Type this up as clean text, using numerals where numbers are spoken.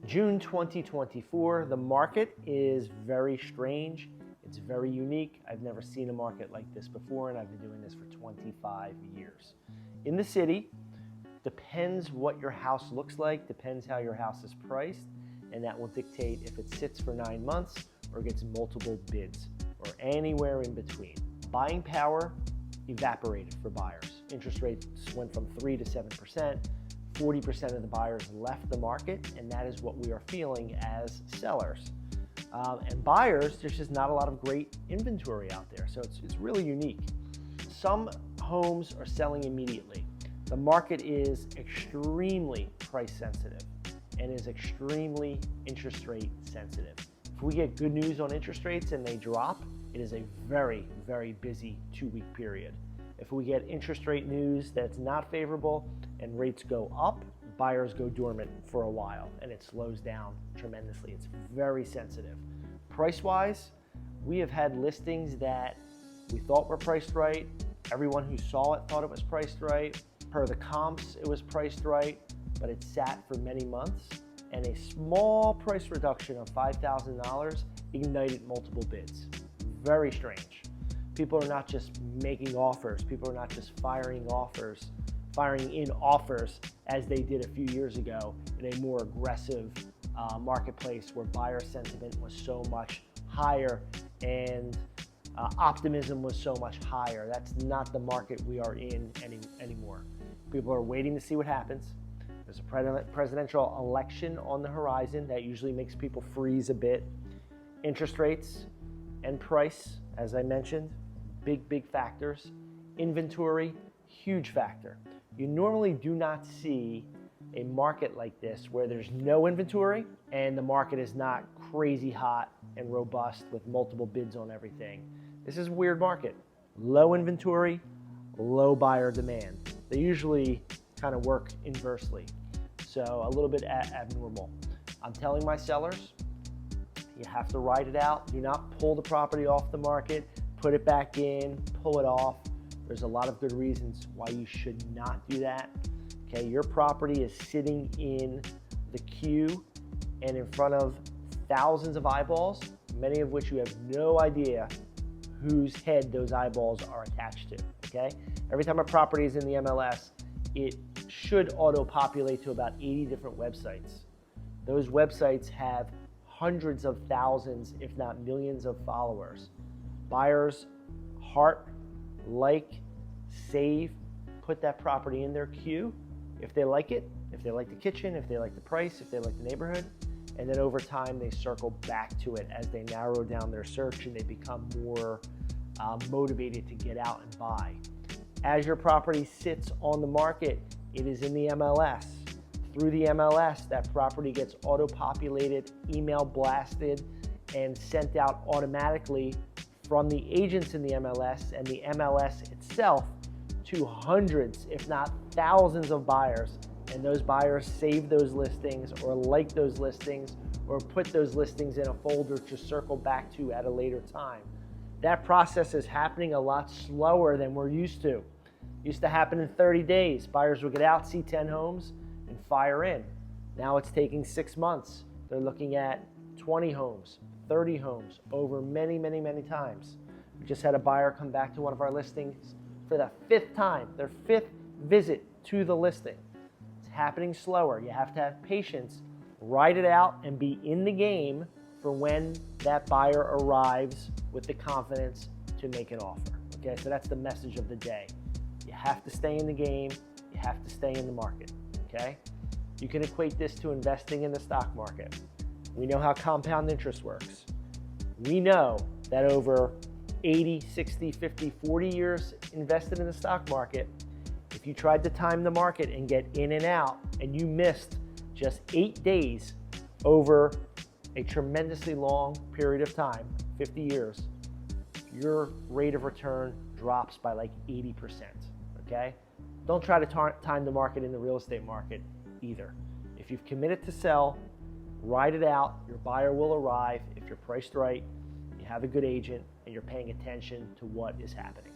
June 2024, the market is very strange. It's very unique. I've never seen a market like this before, and I've been doing this for 25 years. In the city, depends what your house looks like, depends how your house is priced, and that will dictate if it sits for 9 months or gets multiple bids or anywhere in between. Buying power evaporated for buyers. Interest rates went from 3 to 7%. 40% of the buyers left the market, and that is what we are feeling as sellers. And buyers, there's just not a lot of great inventory out there, so it's really unique. Some homes are selling immediately. The market is extremely price sensitive and is extremely interest rate sensitive. If we get good news on interest rates and they drop, it is a very, very busy 2-week period. If we get interest rate news that's not favorable and rates go up, buyers go dormant for a while and it slows down tremendously. It's very sensitive. Price-wise, we have had listings that we thought were priced right. Everyone who saw it thought it was priced right. Per the comps, it was priced right, but it sat for many months, and a small price reduction of $5,000 ignited multiple bids. Very strange. People are not just making offers. People are not just firing in offers as they did a few years ago in a more aggressive marketplace where buyer sentiment was so much higher and optimism was so much higher. That's not the market we are in anymore. People are waiting to see what happens. There's a presidential election on the horizon that usually makes people freeze a bit. Interest rates and price, as I mentioned, big factors. Inventory, huge factor. You normally do not see a market like this where there's no inventory and the market is not crazy hot and robust with multiple bids on everything. This is a weird market. Low inventory, low buyer demand. They usually kind of work inversely. So a little bit abnormal. I'm telling my sellers, you have to ride it out. Do not pull the property off the market, put it back in, pull it off. There's a lot of good reasons why you should not do that. Okay, your property is sitting in the queue and in front of thousands of eyeballs, many of which you have no idea whose head those eyeballs are attached to, okay? Every time a property is in the MLS, it should auto-populate to about 80 different websites. Those websites have hundreds of thousands, if not millions of followers. Buyers heart, like, save, put that property in their queue if they like it, if they like the kitchen, if they like the price, if they like the neighborhood, and then over time they circle back to it as they narrow down their search and they become more motivated to get out and buy. As your property sits on the market, it is in the MLS. Through the MLS, that property gets auto-populated, email blasted, and sent out automatically from the agents in the MLS and the MLS itself to hundreds, if not thousands of buyers. And those buyers save those listings or like those listings or put those listings in a folder to circle back to at a later time. That process is happening a lot slower than we're used to. It used to happen in 30 days. Buyers would get out, see 10 homes, and fire in. Now it's taking 6 months. They're looking at 20 homes, 30 homes over many times. We just had a buyer come back to one of our listings for the 5th time, their 5th visit to the listing. It's happening slower. You have to have patience, ride it out, and be in the game for when that buyer arrives with the confidence to make an offer. Okay, so that's the message of the day. You have to stay in the game. You have to stay in the market, okay? You can equate this to investing in the stock market. We know how compound interest works. We know that over 80, 60, 50, 40 years invested in the stock market, if you tried to time the market and get in and out and you missed just 8 days over a tremendously long period of time, 50 years, your rate of return drops by like 80%, okay? Don't try to time the market in the real estate market either. If you've committed to sell, ride it out. Your buyer will arrive if you're priced right, you have a good agent, and you're paying attention to what is happening.